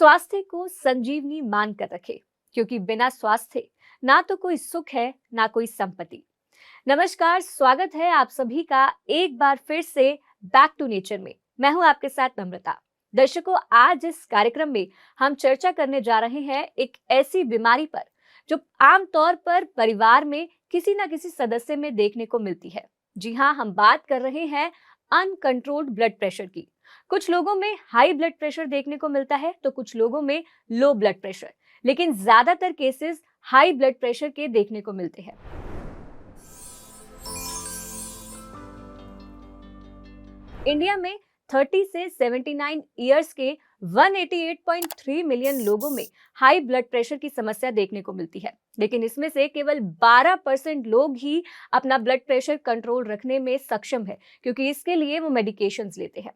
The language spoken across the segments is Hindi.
स्वास्थ्य को संजीवनी मानकर रखे, क्योंकि बिना स्वास्थ्य ना तो कोई सुख है ना कोई संपत्ति। नमस्कार, स्वागत है आप सभी का एक बार फिर से बैक टू नेचर में। मैं हूं आपके साथ नम्रता। दर्शकों, आज इस कार्यक्रम में हम चर्चा करने जा रहे हैं एक ऐसी बीमारी पर जो आमतौर पर परिवार में किसी ना किसी सदस्य में देखने को मिलती है। जी हाँ, हम बात कर रहे हैं अनकंट्रोल्ड ब्लड प्रेशर की। कुछ लोगों में हाई ब्लड प्रेशर देखने को मिलता है तो कुछ लोगों में लो ब्लड प्रेशर, लेकिन ज्यादातर केसेस हाई ब्लड प्रेशर के देखने को मिलते हैं। इंडिया में 30 से 79 इयर्स के 188.3 मिलियन लोगों में हाई ब्लड प्रेशर की समस्या देखने को मिलती है, लेकिन इसमें से केवल 12% लोग ही अपना ब्लड प्रेशर कंट्रोल रखने में सक्षम है, क्योंकि इसके लिए वो मेडिकेशंस लेते हैं।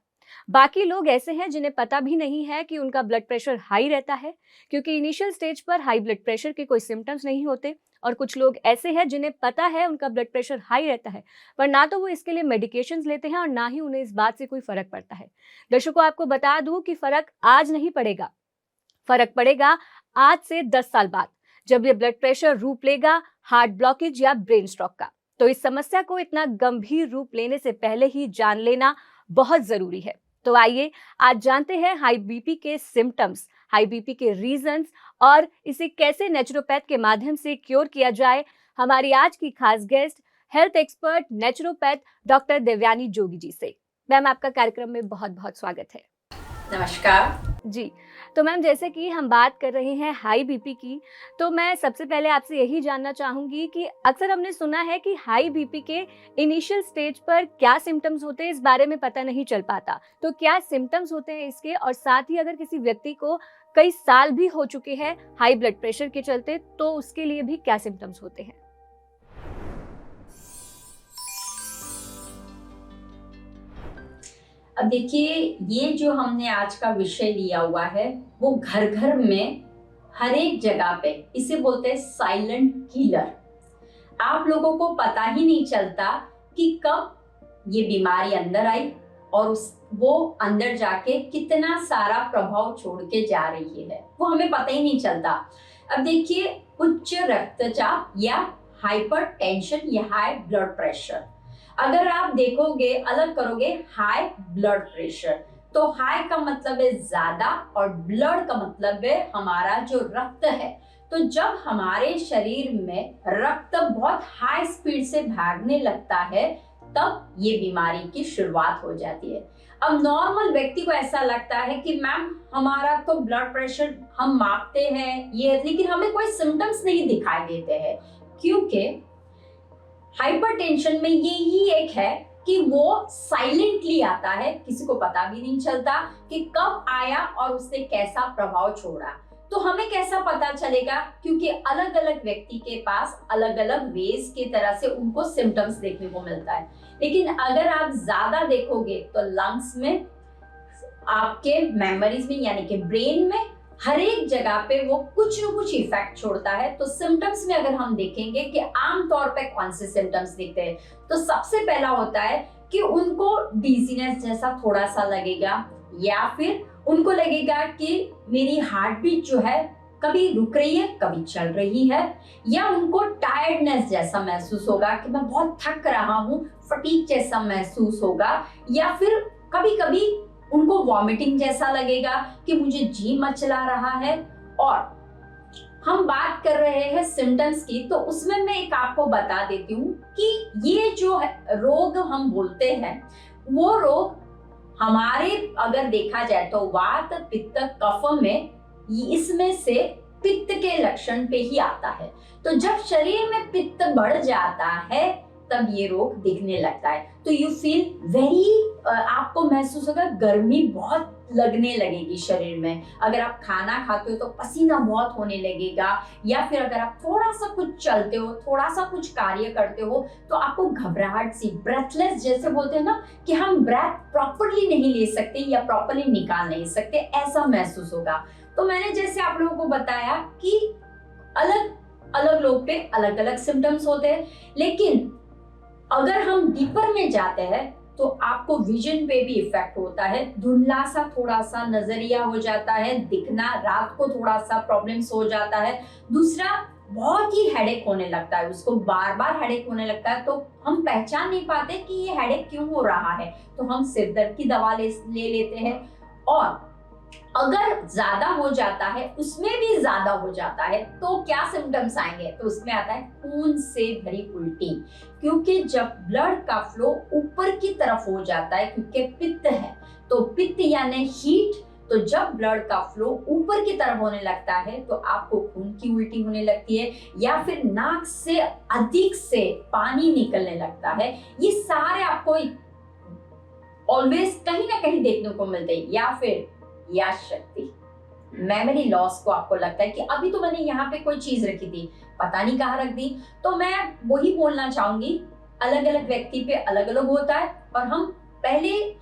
बाकी लोग ऐसे हैं जिन्हें पता भी नहीं है कि उनका ब्लड प्रेशर हाई रहता है, क्योंकि इनिशियल स्टेज पर हाई ब्लड प्रेशर के कोई सिम्टम्स नहीं होते। और कुछ लोग ऐसे हैं जिन्हें पता है उनका ब्लड प्रेशर हाई रहता है, पर ना तो वो इसके लिए मेडिकेशंस लेते हैं और ना ही उन्हें इस बात से कोई फर्क पड़ता है। दर्शकों, आपको बता दूं कि फर्क आज नहीं पड़ेगा, फर्क पड़ेगा आज से 10 साल बाद, जब ये ब्लड प्रेशर रूप लेगा हार्ट ब्लॉकेज या ब्रेन स्ट्रोक का। तो इस समस्या को इतना गंभीर रूप लेने से पहले ही जान लेना बहुत जरूरी है। तो आइए आज जानते हैं हाई बीपी के सिम्टम्स, हाई बीपी के रीजंस और इसे कैसे नेचुरोपैथ के माध्यम से क्योर किया जाए। हमारी आज की खास guest health expert naturopath doctor Devyani Jogi ji से। मैम, आपका कार्यक्रम में बहुत बहुत स्वागत है। नमस्कार जी, तो मैम, जैसे कि हम बात कर रहे हैं हाई बीपी की, तो मैं सबसे पहले आपसे यही जानना चाहूंगी कि अक्सर हमने सुना है कि हाई बीपी के इनिशियल स्टेज पर क्या सिम्टम्स होते हैं इस बारे में पता नहीं चल पाता। तो क्या सिम्टम्स होते हैं इसके, और साथ ही अगर किसी व्यक्ति को कई साल भी हो चुके हैं हाई ब्लड प्रेशर के चलते, तो उसके लिए भी क्या सिम्टम्स होते हैं? अब देखिए, ये जो हमने आज का विषय लिया हुआ है वो घर घर में हर एक जगह पे इसे बोलते हैं साइलेंट किलर। आप लोगों को पता ही नहीं चलता कि कब ये बीमारी अंदर आई और वो अंदर जाके कितना सारा प्रभाव छोड़ के जा रही है, वो हमें पता ही नहीं चलता। अब देखिए, उच्च रक्तचाप या हाइपरटेंशन या हाई ब्लड प्रेशर, अगर आप देखोगे, अलग करोगे हाई ब्लड प्रेशर, तो हाई का मतलब है ज्यादा और ब्लड का मतलब है हमारा जो रक्त है। तो जब हमारे शरीर में रक्त बहुत हाई स्पीड से भागने लगता है, तब ये बीमारी की शुरुआत हो जाती है। अब नॉर्मल व्यक्ति को ऐसा लगता है कि मैम हमारा तो ब्लड प्रेशर हम मापते हैं ये, लेकिन हमें कोई सिम्टम्स नहीं दिखाई देते हैं, क्योंकि हाइपरटेंशन में ये ही एक है कि वो साइलेंटली आता है, किसी को पता भी नहीं चलता कि कब आया और उसने कैसा प्रभाव छोड़ा। तो हमें कैसा पता चलेगा, क्योंकि अलग अलग व्यक्ति के पास अलग अलग वेज की तरह से उनको सिम्टम्स देखने को मिलता है। लेकिन अगर आप ज्यादा देखोगे तो लंग्स में, आपके मेमोरीज में यानी कि ब्रेन में, हर एक जगह पे वो कुछ न कुछ इफेक्ट छोड़ता है। तो सिम्टम्स में अगर हम देखेंगे कि आमतौर पे कौन से सिम्टम्स दिखते हैं, तो सबसे पहला होता है कि उनको डिजीनेस जैसा थोड़ा सा लगेगा, या फिर उनको लगेगा कि मेरी हार्ट बीट जो है कभी रुक रही है कभी चल रही है, या उनको टायर्डनेस जैसा महसूस होगा कि मैं बहुत थक रहा हूँ, फटीग जैसा महसूस होगा, या फिर कभी कभी उनको वॉमिटिंग जैसा लगेगा कि मुझे जी मचला रहा है। और हम बात कर रहे हैं सिम्टम्स की, तो उसमें मैं एक आपको बता देती हूँ कि ये जो रोग हम बोलते हैं, वो रोग हमारे अगर देखा जाए तो वात पित्त कफ में, इसमें से पित्त के लक्षण पे ही आता है। तो जब शरीर में पित्त बढ़ जाता है तब ये रोग दिखने लगता है। तो यू फील वेरी, आपको महसूस होगा गर्मी बहुत लगने लगेगी शरीर में। अगर आप खाना खाते हो तो पसीना बहुत होने लगेगा, या फिर अगर आप थोड़ा सा कुछ चलते हो, थोड़ा सा कुछ कार्य करते हो, तो आपको घबराहट सी, ब्रेथलेस जैसे बोलते हैं ना कि हम ब्रेथ प्रॉपरली नहीं ले सकते या प्रॉपरली निकाल नहीं सकते, ऐसा महसूस होगा। तो मैंने जैसे आप लोगों को बताया कि अलग अलग लोग पे अलग अलग सिम्टम्स होते हैं, लेकिन अगर हम डीपर में जाते हैं तो आपको विजन पे भी इफेक्ट होता है, धुंधला सा थोड़ा सा नजरिया हो जाता है, दिखना रात को थोड़ा सा प्रॉब्लम्स हो जाता है। दूसरा, बहुत ही हेडेक होने लगता है, उसको बार बार हेडेक होने लगता है, तो हम पहचान नहीं पाते कि ये हेडेक क्यों हो रहा है, तो हम सिर दर्द की दवा ले लेते हैं। और अगर ज्यादा हो जाता है, उसमें भी ज्यादा हो जाता है, तो क्या सिम्टम्स आएंगे, तो उसमें आता है खून से भरी उल्टी, क्योंकि जब ब्लड का फ्लो ऊपर की तरफ हो जाता है, क्योंकि पित्त है, तो पित्त यानी हीट, तो जब ब्लड का फ्लो ऊपर की तरफ होने लगता है तो आपको खून की उल्टी होने लगती है, या फिर नाक से अधिक से पानी निकलने लगता है। ये सारे आपको ऑलवेज कहीं ना कहीं देखने को मिलते हैं। या फिर याद शक्ति, मेमोरी लॉस को आपको लगता है कि अभी तो मैंने यहाँ पे कोई चीज रखी थी, पता नहीं कहाँ रख दी। तो मैं वही बोलना चाहूंगी, अलग अलग व्यक्ति पे अलग अलग होता है, और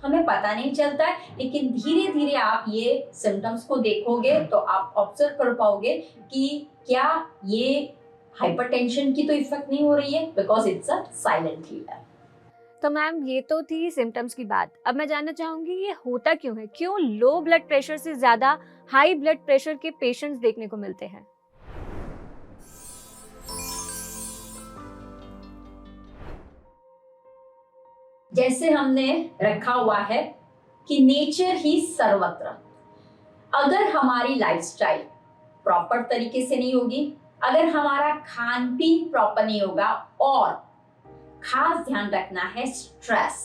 हमें पता नहीं चलता है, लेकिन धीरे धीरे आप ये सिम्टम्स को देखोगे तो आप ऑब्जर्व कर पाओगे कि क्या ये हाइपरटेंशन की तो इफेक्ट नहीं हो रही है, because it's a silent killer. तो मैम ये तो थी सिम्टम्स की बात। अब मैं जानना चाहूंगी ये होता क्यों है, क्यों लो ब्लड प्रेशर से ज्यादा हाई ब्लड प्रेशर के पेशेंट्स देखने को मिलते हैं? जैसे हमने रखा हुआ है कि नेचर ही सर्वत्र, अगर हमारी लाइफस्टाइल प्रॉपर तरीके से नहीं होगी, अगर हमारा खान पीन प्रॉपर नहीं होगा, और खास ध्यान रखना है स्ट्रेस,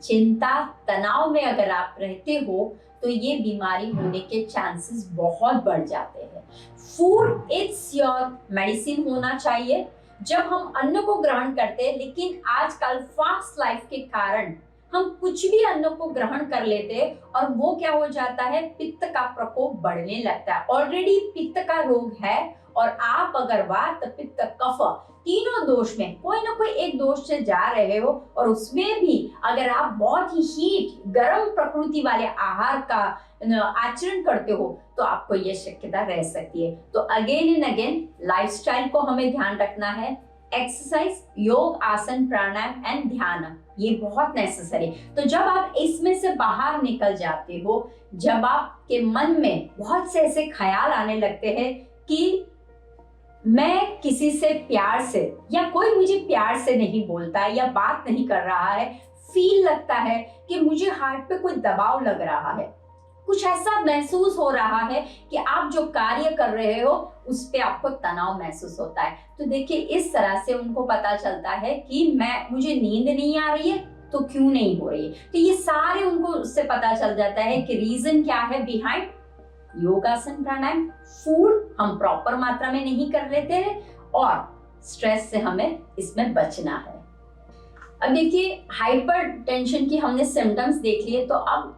चिंता तनाव में अगर आप रहते हो तो ये बीमारी होने के चांसेस बहुत बढ़ जाते हैं। फूड इट्स योर मेडिसिन होना चाहिए। जब हम अन्न को ग्रहण करते हैं, लेकिन आजकल फास्ट लाइफ के कारण हम कुछ भी अन्न को ग्रहण कर लेते हैं, और वो क्या हो जाता है, पित्त का प्रकोप बढ़ने लगता है। ऑलरेडी पित्त का रोग है, और आप अगर वात पित्त कफ तीनों दोष में कोई ना कोई एक दोष से जा रहे हो, और उसमें भी अगर आप बहुत ही हीट गर्म प्रकृति वाले आहार का आचरण करते हो, तो आपको ये शक्यता रह सकती है। तो अगेन एंड अगेन लाइफस्टाइल को हमें ध्यान रखना है। एक्सरसाइज, योग, आसन, प्राणायाम एंड ध्यान, ये बहुत नेसेसरी। तो जब आप इसमें से बाहर निकल जाते हो, जब आपके मन में बहुत से ऐसे ख्याल आने लगते हैं कि मैं किसी से प्यार से, या कोई मुझे प्यार से नहीं बोलता है या बात नहीं कर रहा है, फील लगता है कि मुझे हार्ट पे कोई दबाव लग रहा है, कुछ ऐसा महसूस हो रहा है कि आप जो कार्य कर रहे हो उस पे आपको तनाव महसूस होता है, तो देखिए इस तरह से उनको पता चलता है कि मुझे नींद नहीं आ रही है, तो क्यों नहीं हो रही है। तो ये सारे उनको उससे पता चल जाता है कि रीजन क्या है बिहाइंड। योगासन, प्राणायाम, फूड हम प्रॉपर मात्रा में नहीं कर लेते हैं, और स्ट्रेस से हमें इसमें बचना है। अब देखिए हाइपरटेंशन की हमने सिम्टम्स देख लिए, तो अब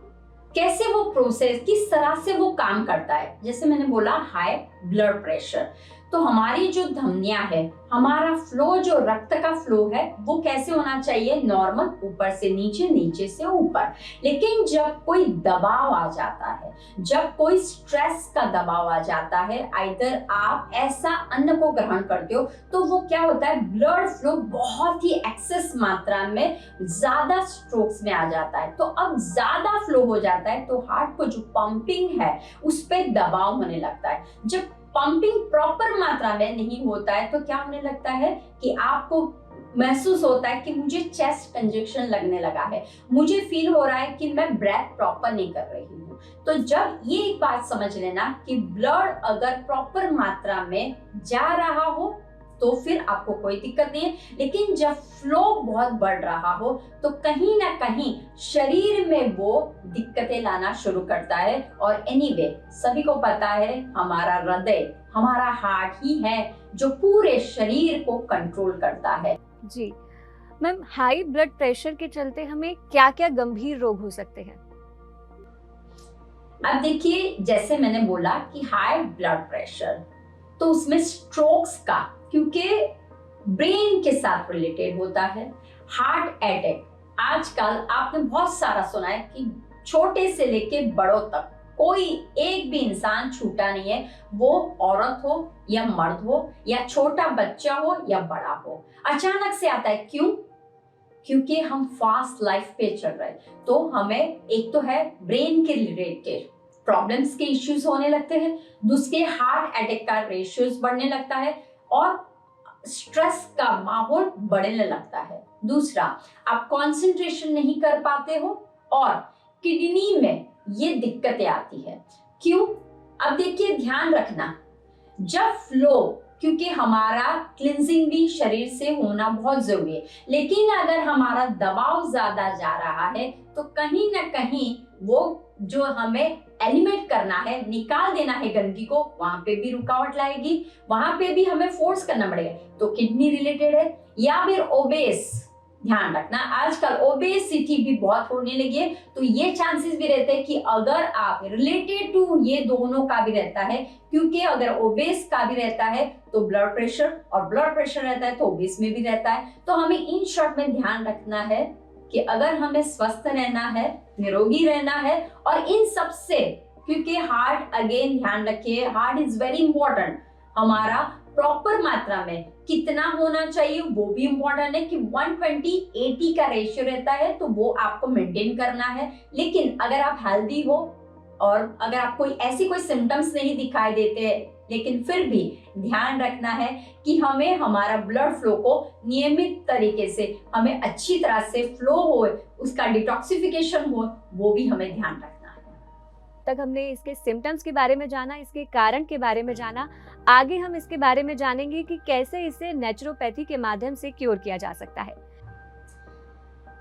कैसे वो प्रोसेस, किस तरह से वो काम करता है। जैसे मैंने बोला हाई ब्लड प्रेशर, तो हमारी जो धमनियां है, हमारा फ्लो, जो रक्त का फ्लो है, वो कैसे होना चाहिए, नॉर्मल, ऊपर से नीचे, नीचे से ऊपर। लेकिन जब कोई दबाव आ जाता है, जब कोई स्ट्रेस का दबाव आ जाता है, आइदर आप ऐसा अन्न को ग्रहण करते हो, तो वो क्या होता है, ब्लड फ्लो बहुत ही एक्सेस मात्रा में ज्यादा स्ट्रोक्स में आ जाता है। तो अब ज्यादा फ्लो हो जाता है, तो हार्ट को जो पंपिंग है उस पर दबाव होने लगता है। जब पंपिंग प्रॉपर मात्रा में नहीं होता है, तो क्या होने लगता है कि आपको महसूस होता है कि मुझे चेस्ट कंजक्शन लगने लगा है, मुझे फील हो रहा है कि मैं ब्रेथ प्रॉपर नहीं कर रही हूँ। तो जब ये एक बात समझ लेना कि ब्लड अगर प्रॉपर मात्रा में जा रहा हो तो फिर आपको कोई दिक्कत नहीं है, लेकिन जब फ्लो बहुत बढ़ रहा हो तो कहीं ना कहीं शरीर में वो दिक्कतें लाना शुरू करता है। और एनीवे सभी को पता है हमारा हृदय, हमारा हार्ट ही है जो पूरे शरीर को कंट्रोल करता है। जी मैम, हाई ब्लड प्रेशर के चलते हमें क्या क्या गंभीर रोग हो सकते हैं? अब देखिए जैसे मैंने बोला कि हाई ब्लड प्रेशर, तो उसमें स्ट्रोक्स का, क्योंकि ब्रेन के साथ रिलेटेड होता है। हार्ट अटैक, आजकल आपने बहुत सारा सुना है कि छोटे से लेके बड़ों तक कोई एक भी इंसान छूटा नहीं है, वो औरत हो या मर्द हो या छोटा बच्चा हो या बड़ा हो, अचानक से आता है। क्यों? क्योंकि हम फास्ट लाइफ पे चल रहे हैं, तो हमें एक तो है ब्रेन के रिलेटेड प्रॉब्लम्स के इश्यूज होने लगते हैं, दूसरे हार्ट अटैक का रेशियोज बढ़ने लगता है और स्ट्रेस का माहौल बढ़ने लगता है। दूसरा, आप कंसंट्रेशन नहीं कर पाते हो और किडनी में ये दिक्कतें आती है। क्यों? अब देखिए, ध्यान रखना, जब फ्लो, क्योंकि हमारा क्लिनजिंग भी शरीर से होना बहुत जरूरी है, लेकिन अगर हमारा दबाव ज्यादा जा रहा है तो कहीं ना कहीं वो जो हमें एलिमिनेट करना है, निकाल देना है गंदगी को, वहां पे भी रुकावट लाएगी, वहां पे भी हमें फोर्स करना पड़ेगा। तो किडनी रिलेटेड है या फिर ओबेस, ध्यान रखना आजकल ओबेसिटी भी बहुत होने लगी है, तो ये चांसेस भी रहते हैं कि अगर आप रिलेटेड टू ये दोनों का भी रहता है, क्योंकि अगर ओबेस का भी रहता है तो ब्लड प्रेशर, और ब्लड प्रेशर रहता है तो ओबेस में भी रहता है। तो हमें इन शॉर्ट में ध्यान रखना है कि अगर हमें स्वस्थ रहना है, निरोगी रहना है, और इन सब से, क्योंकि हार्ट, अगेन ध्यान रखिए, हार्ट इज वेरी इंपॉर्टेंट, हमारा प्रॉपर मात्रा में कितना होना चाहिए वो भी इंपॉर्टेंट है कि 120/80 का रेशियो रहता है, तो वो आपको मेंटेन करना है। लेकिन अगर आप हेल्दी हो और अगर आपको ऐसी कोई सिम्टम्स नहीं दिखाई देते हैं, लेकिन फिर भी ध्यान रखना है कि हमें हमारा ब्लड फ्लो को नियमित तरीके से, हमें अच्छी तरह से फ्लो हो, उसका डिटॉक्सिफिकेशन हो, वो भी हमें ध्यान रखना है। तक हमने इसके सिम्टम्स के बारे में जाना, इसके कारण के बारे में जाना। आगे हम इसके बारे में जानेंगे कि कैसे इसे नेचुरोपैथी के माध्यम से क्योर किया जा सकता है।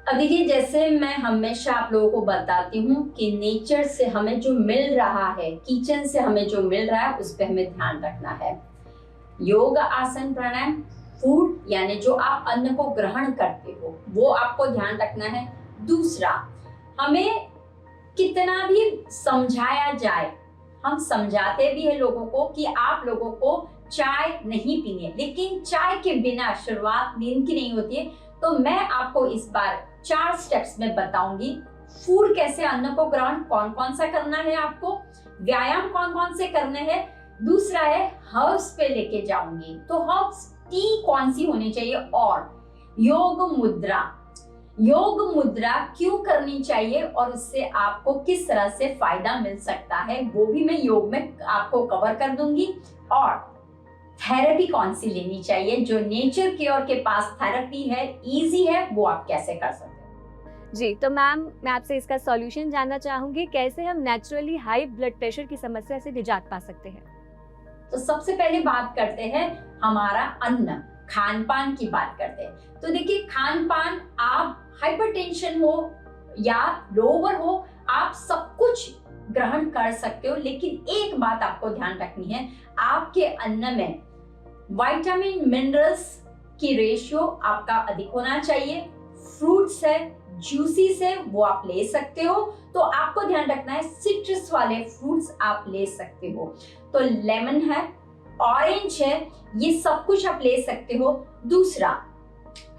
अब देखिए, जैसे मैं हमेशा आप लोगों को बताती हूँ कि नेचर से हमें जो मिल रहा है, किचन से हमें जो मिल रहा है, उस पर हमें ध्यान रखना है। योग, आसन, प्राणायाम, फूड यानी जो आप अन्न को ग्रहण करते हो वो आपको ध्यान रखना है। दूसरा, हमें कितना भी समझाया जाए, हम समझाते भी है लोगों को कि आप लोगों को चाय नहीं पीनी है, लेकिन चाय के बिना शुरुआत नींद की नहीं होती है। तो मैं आपको इस बार 4 स्टेप्स में बताऊंगी। फूड कैसे, अन्न को ग्रहण कौन कौन सा करना है आपको, व्यायाम कौन कौन से करने हैं, दूसरा है हर्ब्स पे लेके जाऊंगी, तो हर्ब्स टी कौन सी होनी चाहिए, और योग मुद्रा, योग मुद्रा क्यों करनी चाहिए और उससे आपको किस तरह से फायदा मिल सकता है, वो भी मैं योग में आपको कवर कर दूंगी। और थेरेपी कौन सी लेनी चाहिए, जो नेचर केयर के पास थेरेपी है, इजी है, वो आप कैसे कर सकते हैं। जी, तो मैम, मैं आपसे इसका सॉल्यूशन जानना चाहूंगी, कैसे हम नेचुरली हाई ब्लड प्रेशर की समस्या से निजात पा सकते हैं। तो सबसे पहले बात करते हैं हमारा अन्न, खान पान की बात करते हैं। तो देखिए, खान पान, आप हाइपरटेंशन हो या लोअर हो, आप सब कुछ ग्रहण कर सकते हो, लेकिन एक बात आपको ध्यान रखनी है, आपके अन्न में विटामिन मिनरल्स की रेशियो आपका अधिक होना चाहिए। फ्रूट्स है, जूसीस है, वो आप ले सकते हो, तो आपको ध्यान रखना है सिट्रस वाले फ्रूट्स आप ले सकते हो, तो लेमन है, ऑरेंज है, ये सब कुछ आप ले सकते हो। दूसरा,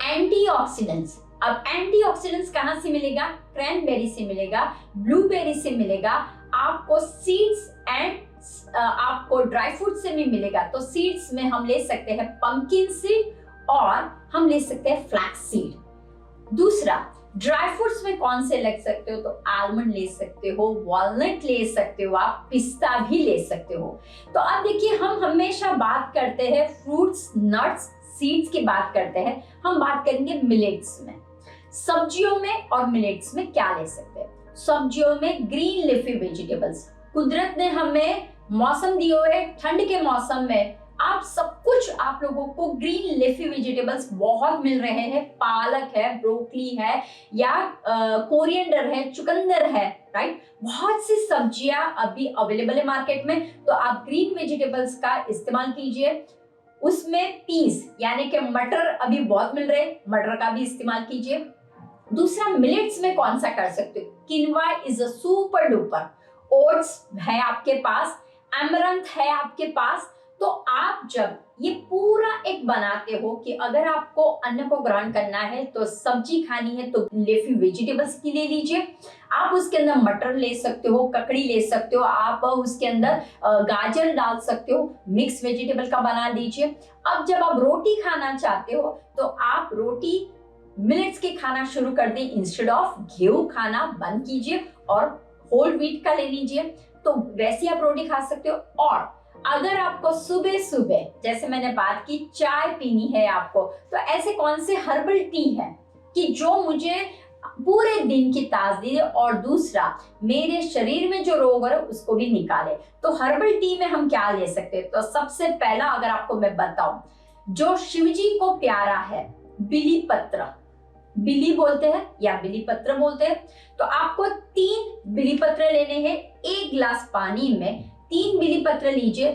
एंटीऑक्सीडेंट्स। अब एंटीऑक्सीडेंट्स कहां से मिलेगा? क्रैनबेरी से मिलेगा, ब्लूबेरी से मिलेगा, आपको सीड्स एंड आपको ड्राई फ्रूट से भी मिलेगा। तो सीड्स में हम ले सकते हैं पंपकिन सीड और हम ले सकते हैं फ्लैक्स सीड। दूसरा, ड्राई फ्रूट्स में कौन से ले सकते हो? तो आलमंड ले सकते हो, वॉलनट ले सकते हो, आप पिस्ता भी ले सकते हो। तो अब देखिए, हम हमेशा बात करते हैं फ्रूट्स, नट्स, सीड्स की बात करते हैं, हम बात करेंगे मिलेट्स में। सब्जियों में और मिलेट्स में क्या ले सकते हैं? सब्जियों में ग्रीन लीफी वेजिटेबल्स, कुदरत ने हमें मौसम दिए हुए, ठंड के मौसम में आप सब कुछ, आप लोगों को ग्रीन लीफी वेजिटेबल्स बहुत मिल रहे हैं। पालक है, ब्रोकली है, या कोरिएंडर है, चुकंदर है, राइट, बहुत सी सब्जियां अभी अवेलेबल है मार्केट में, तो आप ग्रीन वेजिटेबल्स का इस्तेमाल कीजिए। उसमें पीस यानी कि मटर अभी बहुत मिल रहे हैं, मटर का भी इस्तेमाल कीजिए। दूसरा, मिलेट्स में कौन सा कर सकते हो? Quinoa is a super duper, oats है आपके पास, अमरंथ है आपके पास। तो आप जब ये पूरा एक बनाते हो कि अगर आपको अन्न को ग्रहण करना है तो सब्जी खानी है तो लीफी वेजिटेबल्स की ले लीजिए। आप उसके अंदर मटर ले सकते हो, ककड़ी ले सकते हो, आप उसके अंदर गाजर डाल सकते हो, मिक्स वेजिटेबल का बना लीजिए। अब जब आप रोटी खाना चाहते हो तो आप रोटी मिलेट्स के खाना शुरू कर दें, इंस्टेड ऑफ गेहूं खाना बंद कीजिए और होल व्हीट का ले लीजिए। तो वैसे आप रोटी खा सकते हो। और अगर आपको सुबह सुबह, जैसे मैंने बात की, चाय पीनी है आपको, तो ऐसे कौन से हर्बल टी है कि जो मुझे पूरे दिन की ताजगी दे और दूसरा मेरे शरीर में जो रोग है उसको भी निकाले। तो हर्बल टी में हम क्या ले सकते हैं? तो सबसे पहला अगर आपको मैं बताऊं, जो शिवजी को प्यारा है, बिली पत्र, बिली बोलते हैं या बिली पत्र बोलते हैं, तो आपको 3 बिली पत्र लेने हैं। 1 गिलास पानी में 3 बिली पत्र लीजिए,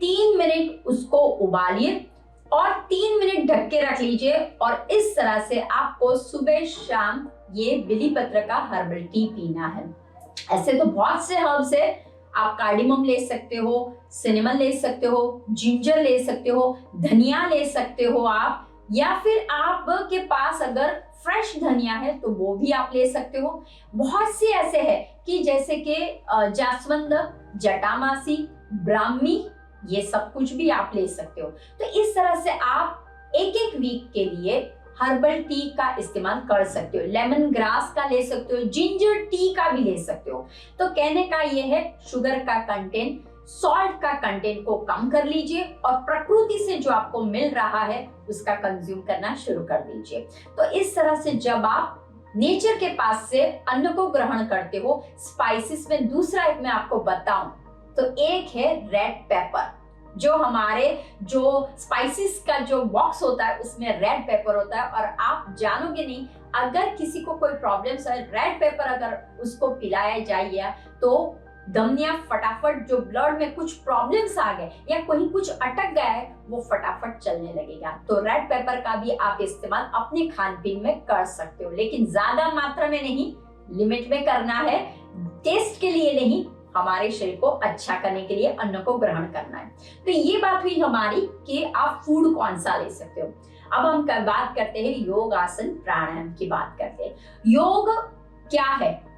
3 मिनट उसको उबालिए और 3 मिनट ढक के रख लीजिए। और इस तरह से आपको सुबह शाम ये बिली पत्र का हर्बल टी पीना है। ऐसे तो बहुत से हर्ब्स है, आप कार्डिमम ले सकते हो, सिनेमन ले सकते हो, जिंजर ले सकते हो, धनिया ले सकते हो आप, या फिर आप के पास अगर फ्रेश धनिया है तो वो भी आप ले सकते हो। बहुत से ऐसे है कि जैसे कि जास्वंद, जटामासी, ब्राह्मी, ये सब कुछ भी आप ले सकते हो। तो इस तरह से आप एक वीक के लिए हर्बल टी का इस्तेमाल कर सकते हो। लेमन ग्रास का ले सकते हो, जिंजर टी का भी ले सकते हो। तो कहने का ये है, शुगर का कंटेंट, सॉल्ट का कंटेंट को कम कर लीजिए और प्रकृति से जो आपको मिल रहा है उसका कंज्यूम करना शुरू कर दीजिए। तो इस तरह से जब आप नेचर के पास से अन्न को ग्रहण करते हो, स्पाइसेस में दूसरा एक मैं आपको बताऊं तो एक है रेड पेपर। जो हमारे जो स्पाइसेस का जो बॉक्स होता है उसमें रेड पेपर होता है, और आप जानोगे नहीं, अगर किसी को कोई प्रॉब्लम्स है, रेड पेपर अगर उसको पिलाया जाए तो धमनियां फटाफट, जो ब्लड में कुछ प्रॉब्लम्स आ गए या कहीं कुछ अटक गया है वो फटाफट चलने लगेगा। तो रेड पेपर का भी आप इस्तेमाल अपने खान पीन में कर सकते हो, लेकिन ज्यादा मात्रा में नहीं, लिमिट में करना है। टेस्ट के लिए नहीं, हमारे शरीर को अच्छा करने के लिए अन्न को ग्रहण करना है। तो ये बात हुई हमारी कि आप फूड कौन सा ले सकते हो। अब हम बात करते हैं योग, आसन, प्राणायाम की बात करते हैं। योग क्या है?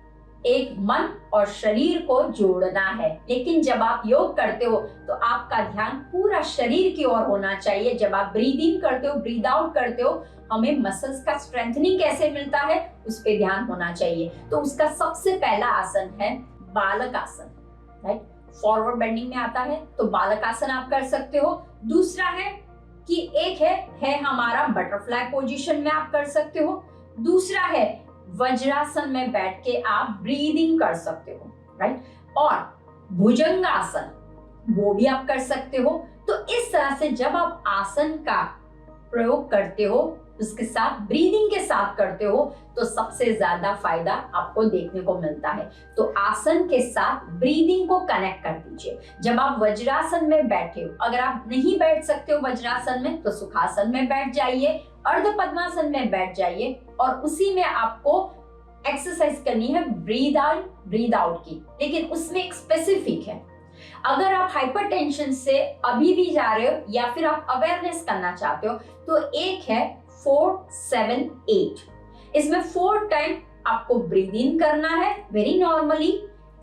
एक मन और शरीर को जोड़ना है। लेकिन जब आप योग करते हो तो आपका ध्यान पूरा शरीर की ओर होना चाहिए। जब आप ब्रीद इन करते हो, ब्रीद आउट करते हो, हमें मसल्स का स्ट्रेंथनिंग कैसे मिलता है उस पे ध्यान होना चाहिए। तो उसका सबसे पहला आसन है बालक आसन, राइट? फॉरवर्ड बेंडिंग में आता है, तो बालक आसन आप कर सकते हो। दूसरा है कि एक है हमारा बटरफ्लाई पोजीशन में आप कर सकते हो। दूसरा है वज्रासन में बैठ के आप ब्रीदिंग कर सकते हो, राइट? और भुजंगासन, वो भी आप कर सकते हो। तो इस तरह से जब आप आसन का प्रयोग करते हो, उसके साथ ब्रीदिंग के साथ करते हो, तो सबसे ज्यादा फायदा आपको देखने को मिलता है। तो आसन के साथ ब्रीदिंग को कनेक्ट कर दीजिए। जब आप वज्रासन में बैठे हो, अगर आप नहीं बैठ सकते हो वज्रासन में तो सुखासन में बैठ जाइए, अर्ध पद्मासन में बैठ जाइए, और उसी में आपको एक्सरसाइज करनी है ब्रीद इन ब्रीद आउट की। लेकिन उसमें एक स्पेसिफिक है, अगर आप हाइपरटेंशन से अभी भी जा रहे हो या फिर आप अवेयरनेस करना चाहते हो, तो एक है 4-7-8। इसमें 4 टाइम आपको ब्रीद इन करना है वेरी नॉर्मली।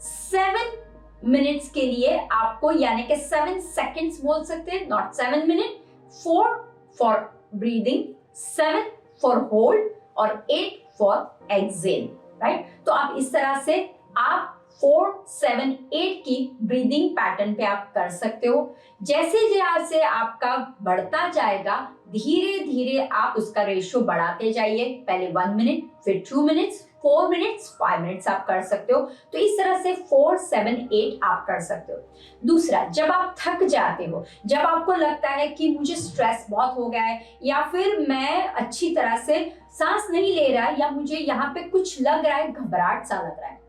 7 मिनट्स के लिए आपको, यानी कि 7 सेकेंड्स बोल सकते हैं, not 7 minute. 4 for breathing, 7 for hold और 8 फॉर एक्सेल, राइट? तो आप इस तरह से आप 4-7-8 की ब्रीदिंग पैटर्न पे आप कर सकते हो। जैसे जैसे आपका बढ़ता जाएगा, धीरे धीरे आप उसका रेशियो बढ़ाते जाइए। पहले 1 मिनट, फिर 2 मिनट्स, 4 मिनट्स, 5 मिनट्स आप कर सकते हो। तो इस तरह से 4-7-8 आप कर सकते हो। दूसरा, जब आप थक जाते हो, जब आपको लगता है कि मुझे स्ट्रेस बहुत हो गया है, या फिर मैं अच्छी तरह से सांस नहीं ले रहा है, या मुझे यहाँ पे कुछ लग रहा है, घबराहट सा लग रहा है,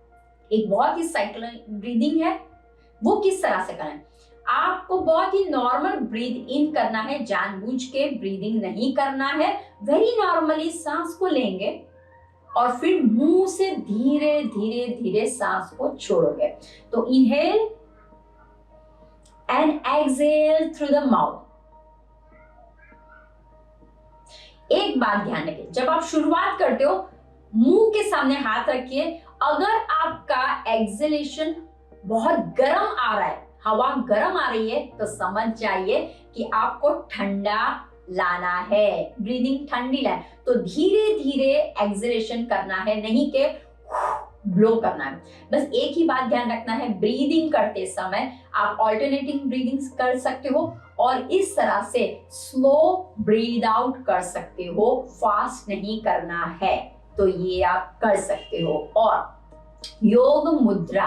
एक बहुत ही साइक्लिक ब्रीदिंग है। वो किस तरह से करें? आपको बहुत ही नॉर्मल ब्रीद इन करना है, जानबूझ के ब्रीदिंग नहीं करना है। वेरी नॉर्मली सांस को लेंगे और फिर मुंह से धीरे धीरे धीरे सांस को छोड़ोगे। तो inhale and exhale through the mouth. एक बात ध्यान रखिए, जब आप शुरुआत करते हो मुंह के सामने हाथ रखिए। अगर आपका एक्सहेलेशन बहुत गर्म आ रहा है, हवा गर्म आ रही है, तो समझ जाइए कि आपको ठंडा लाना है, ब्रीदिंग ठंडी लाए, तो धीरे धीरे एक्सलेशन करना है, नहीं के ब्लो करना है। बस एक ही बात ध्यान रखना है, ब्रीदिंग करते समय आप ऑल्टरनेटिंग ब्रीदिंग कर सकते हो और इस तरह से स्लो ब्रीद आउट कर सकते हो, फास्ट नहीं करना है, तो ये आप कर सकते हो। और योग मुद्रा,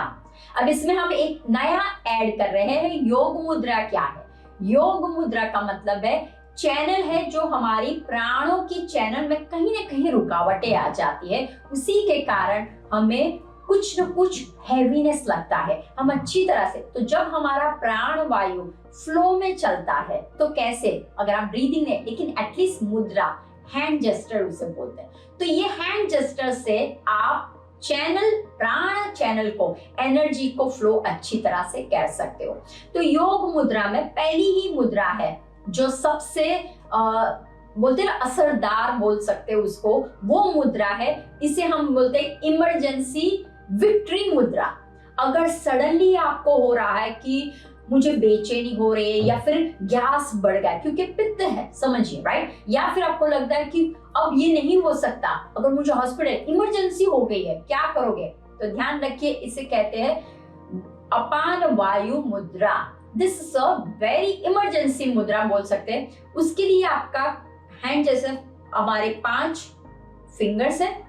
अब इसमें हम एक नया ऐड कर रहे हैं। योग मुद्रा क्या है? योग मुद्रा का मतलब है चैनल है जो हमारी प्राणों की चैनल में कहीं ना कहीं रुकावटें आ जाती है, उसी के कारण हमें कुछ न कुछ हैवीनेस लगता है। हम अच्छी तरह से, तो जब हमारा प्राण वायु फ्लो में चलता है तो कैसे, अगर आप ब्रीदिंग नहीं, लेकिन एटलीस्ट मुद्रा, हैंड जेस्टर उसे बोलते हैं, तो ये हैंड जेस्टर से आप चैनल, प्राण चैनल को, एनर्जी को फ्लो अच्छी तरह से कर सकते हो। तो योग मुद्रा में पहली ही मुद्रा है जो सबसे बोलते हैं असरदार बोल सकते हैं उसको, वो मुद्रा है, इसे हम बोलते हैं इमरजेंसी विक्ट्री मुद्रा। अगर सडनली आपको हो रहा है कि मुझे बेचैनी हो रही है या फिर गैस बढ़ गया क्योंकि पित्त है, समझिए, राइट, या फिर आपको लगता है कि अब ये नहीं हो सकता, अगर मुझे हॉस्पिटल इमरजेंसी हो गई है, क्या करोगे? तो ध्यान रखिए, इसे कहते हैं अपान वायु मुद्रा। This is a very emergency मुद्रा बोल सकते हैं। उसके लिए आपका हैंड जैसे हमारे 5 फिंगर्स है,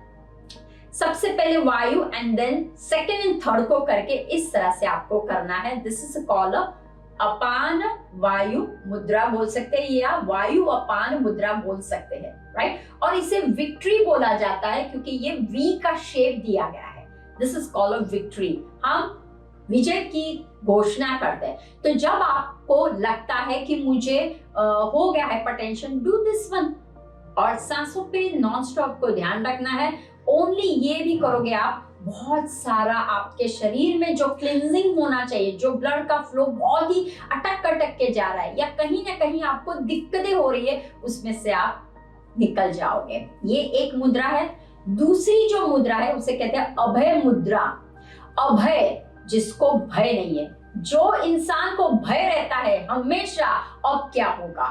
सबसे पहले वायु and then second and third को करके इस तरह से आपको करना है। दिस इज कॉल्ड अपान वायु मुद्रा बोल सकते हैं या वायु अपान मुद्रा बोल सकते हैं, राइट। और इसे विक्ट्री बोला जाता है क्योंकि ये वी का शेप दिया गया है। This is called victory. हम विजय की घोषणा करते हैं। तो जब आपको लगता है कि मुझे हो गया हाइपरटेंशन, डू दिस वन, और सांसों पे नॉन स्टॉप को ध्यान रखना है। ओनली ये भी करोगे आप, बहुत सारा आपके शरीर में जो क्लींजिंग होना चाहिए, जो ब्लड का फ्लो बहुत ही अटक अटक के जा रहा है या कहीं ना कहीं आपको दिक्कतें हो रही है, उसमें से आप निकल जाओगे। ये एक मुद्रा है। दूसरी जो मुद्रा है उसे कहते हैं अभय मुद्रा। अभय, जिसको भय नहीं है, जो इंसान को भय रहता है हमेशा, अब क्या होगा,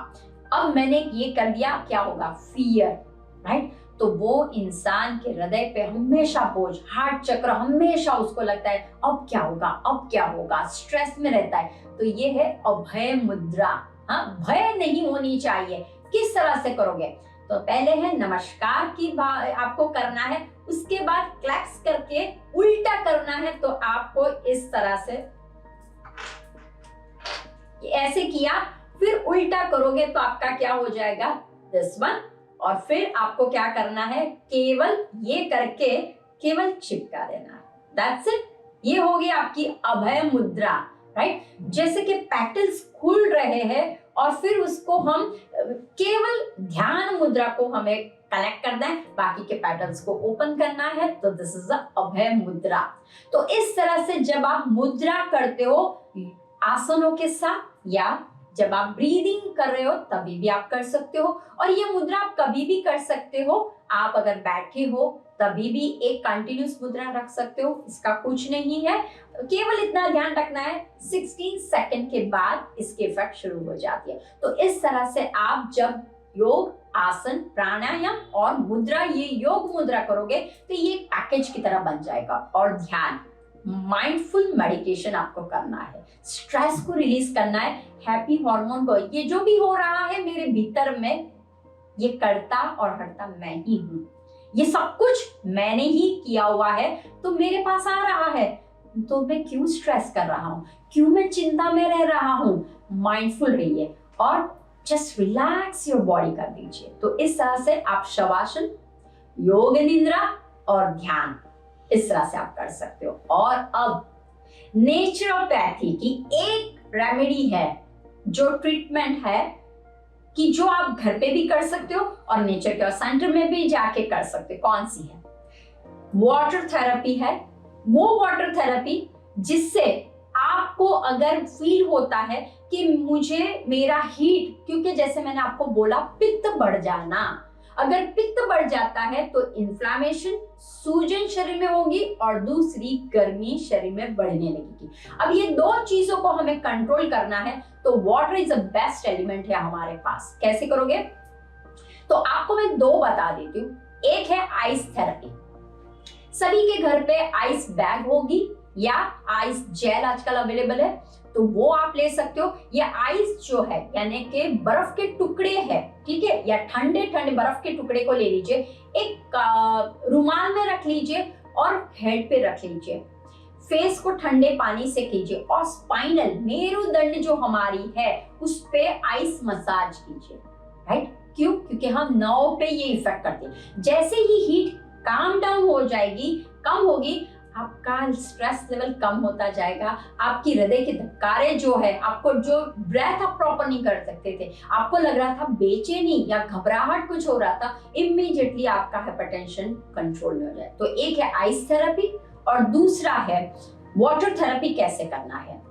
अब मैंने ये कर दिया, क्या होगा, फियर, राइट। तो वो इंसान के हृदय पे हमेशा बोझ, हार्ट चक्र हमेशा उसको लगता है अब क्या होगा, अब क्या होगा, स्ट्रेस में रहता है। तो ये है अभय मुद्रा। हाँ, भय नहीं होनी चाहिए। किस तरह से करोगे? तो पहले है नमस्कार की आपको करना है, उसके बाद क्लैप्स करके उल्टा करना है। तो आपको इस तरह से ऐसे किया, फिर उल्टा करोगे तो आपका क्या हो जाएगा, दिस वन। और फिर आपको क्या करना है, केवल ये करके केवल चिपका देना है, दैट्स इट। ये हो गई आपकी अभय मुद्रा, राइट। जैसे कि पेटल्स खुल रहे हैं और फिर उसको हम केवल ध्यान मुद्रा को हमें कनेक्ट करना है, बाकी के पेटल्स को ओपन करना है। तो दिस इज अ अभय मुद्रा। तो इस तरह से जब आप मुद्रा करते हो आसनों के साथ, या जब आप ब्रीदिंग कर रहे हो तभी भी आप कर सकते हो। और ये मुद्रा आप कभी भी कर सकते हो। आप अगर बैठे हो तभी भी एक कंटिन्यूस मुद्रा रख सकते हो, इसका कुछ नहीं है। केवल इतना ध्यान रखना है 16 सेकंड के बाद इसके इफेक्ट शुरू हो जाती है। तो इस तरह से आप जब योग, आसन, प्राणायाम और मुद्रा, ये योग मुद्रा करोगे तो ये एक पैकेज की तरह बन जाएगा। और ध्यान, माइंडफुल मेडिटेशन आपको करना है, स्ट्रेस को रिलीज करना है, हैप्पी हार्मोन को, ये जो भी हो रहा है मेरे भीतर में, ये करता और हटता मैं ही हूँ, ये सब कुछ मैंने ही किया हुआ है, तो मेरे पास आ रहा है, तो मैं क्यों स्ट्रेस कर रहा हूँ, क्यों मैं चिंता में रह रहा हूँ। माइंडफुल रहिए और जस्ट रिलैक्स योर बॉडी कर दीजिए। तो इस तरह से आप शवासन, योग निद्रा और ध्यान, इस तरह से आप कर सकते हो। और अब नेचुरोपैथी की एक रेमेडी है, जो ट्रीटमेंट है कि जो आप घर पे भी कर सकते हो और नेचर केयर सेंटर में भी जाके कर सकते हो। कौन सी है? वाटर थेरेपी है। वो वाटर थेरेपी जिससे आपको अगर फील होता है कि मुझे मेरा हीट, क्योंकि जैसे मैंने आपको बोला पित्त बढ़ जाना, अगर पित्त बढ़ जाता है तो इन्फ्लामेशन, सूजन शरीर में होगी और दूसरी गर्मी शरीर में बढ़ने लगेगी। अब ये दो चीजों को हमें कंट्रोल करना है, तो water is the best element है हमारे पास। कैसे करोगे? तो आपको मैं दो बता देती हूँ। एक है आइस थेरेपी। सभी के घर पे आइस बैग होगी या आइस जेल आजकल अवेलेबल है, तो वो आप ले सकते हो। ये आइस जो है यानी कि बर्फ के टुकड़े है, ठीक है, या ठंडे ठंडे बर्फ के टुकड़े को ले लीजिए, एक रुमाल में रख लीजिए और हेड पे रख लीजिए। फेस को ठंडे पानी से कीजिए और स्पाइनल मेरुदंड जो हमारी है उस पे आइस मसाज कीजिए। राइट? क्यों? क्योंकि हम नर्व पे ये इफेक्ट करते हैं। जैसे ही हीट काम डाउन हो जाएगी, कम होगी, आपका स्ट्रेस लेवल कम होता जाएगा, आपकी हृदय की धक्कारें जो है, आपको जो ब्रेथ आप प्रॉपर नहीं कर सकते थे, आपको लग रहा था बेचैनी या घबराहट कुछ हो रहा था, इमीडिएटली आपका हाइपरटेंशन कंट्रोल में हो जाए। तो एक है आइस थेरेपी और दूसरा है वाटर थेरेपी। कैसे करना है?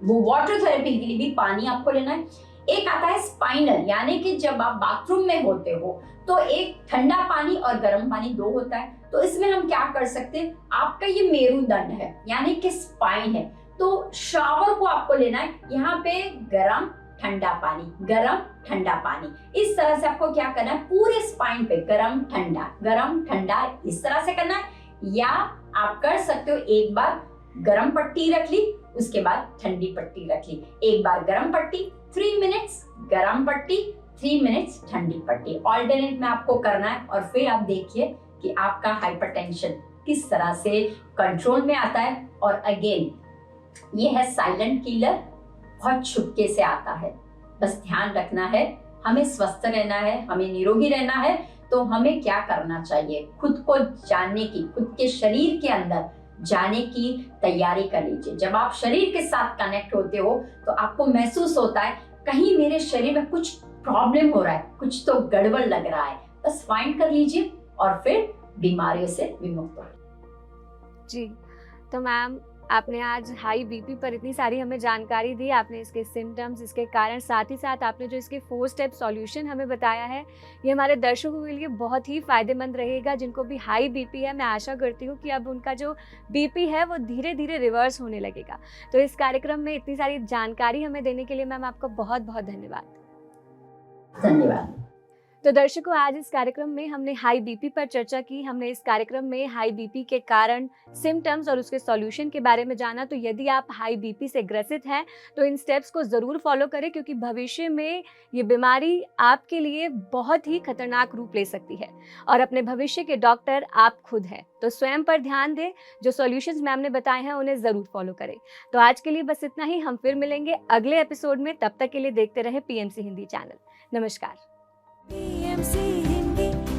वो वाटर थेरेपी के लिए भी पानी आपको लेना है। एक आता है स्पाइनल, यानी कि जब आप बाथरूम में होते हो तो एक ठंडा पानी और गर्म पानी दो होता है। तो इसमें हम क्या कर सकते हैं, आपका ये मेरुदंड है यानी कि स्पाइन है, तो शावर को आपको लेना है। यहाँ पे गरम ठंडा पानी, गरम ठंडा पानी, इस तरह से आपको क्या करना है, पूरे स्पाइन पे गरम ठंडा इस तरह से करना है। या आप कर सकते हो एक बार गरम पट्टी रख ली, उसके बाद ठंडी पट्टी रख ली। एक बार गरम पट्टी 3 मिनट्स, गरम पट्टी 3 मिनट्स, ठंडी पट्टी, ऑल्टरनेट में आपको करना है। और फिर आप देखिए कि आपका हाइपरटेंशन किस तरह से कंट्रोल में आता है। और अगेन ये है साइलेंट किलर, बहुत छुपके से आता है। बस ध्यान रखना है, हमें स्वस्थ रहना है, हमें निरोगी रहना है। तो हमें क्या करना चाहिए, खुद को जानने की, खुद के शरीर के अंदर जाने की तैयारी कर लीजिए। जब आप शरीर के साथ कनेक्ट होते हो तो आपको महसूस होता है कहीं मेरे शरीर में कुछ प्रॉब्लम हो रहा है, कुछ तो गड़बड़ लग रहा है। बस फाइंड कर लीजिए और फिर बीमारियों से विमुक्त हो। जी, तो मैम आपने आज हाई बीपी पर इतनी सारी हमें जानकारी दी, आपने इसके सिम्टम्स, इसके कारण, साथ ही साथ आपने जो इसके 4 स्टेप सॉल्यूशन हमें बताया है, ये हमारे दर्शकों के लिए बहुत ही फ़ायदेमंद रहेगा। जिनको भी हाई बीपी है, मैं आशा करती हूँ कि अब उनका जो बीपी है वो धीरे धीरे रिवर्स होने लगेगा। तो इस कार्यक्रम में इतनी सारी जानकारी हमें देने के लिए मैम आपका बहुत बहुत धन्यवाद। धन्यवाद। तो दर्शकों, आज इस कार्यक्रम में हमने हाई बीपी पर चर्चा की। हमने इस कार्यक्रम में हाई बीपी के कारण, सिम्टम्स और उसके सॉल्यूशन के बारे में जाना। तो यदि आप हाई बीपी से ग्रसित हैं तो इन स्टेप्स को ज़रूर फॉलो करें, क्योंकि भविष्य में ये बीमारी आपके लिए बहुत ही खतरनाक रूप ले सकती है। और अपने भविष्य के डॉक्टर आप खुद हैं, तो स्वयं पर ध्यान दें। जो सॉल्यूशंस मैम ने बताए हैं उन्हें ज़रूर फॉलो करें। तो आज के लिए बस इतना ही। हम फिर मिलेंगे अगले एपिसोड में। तब तक के लिए देखते रहें PMC हिंदी चैनल। नमस्कार। PMC हिंदी।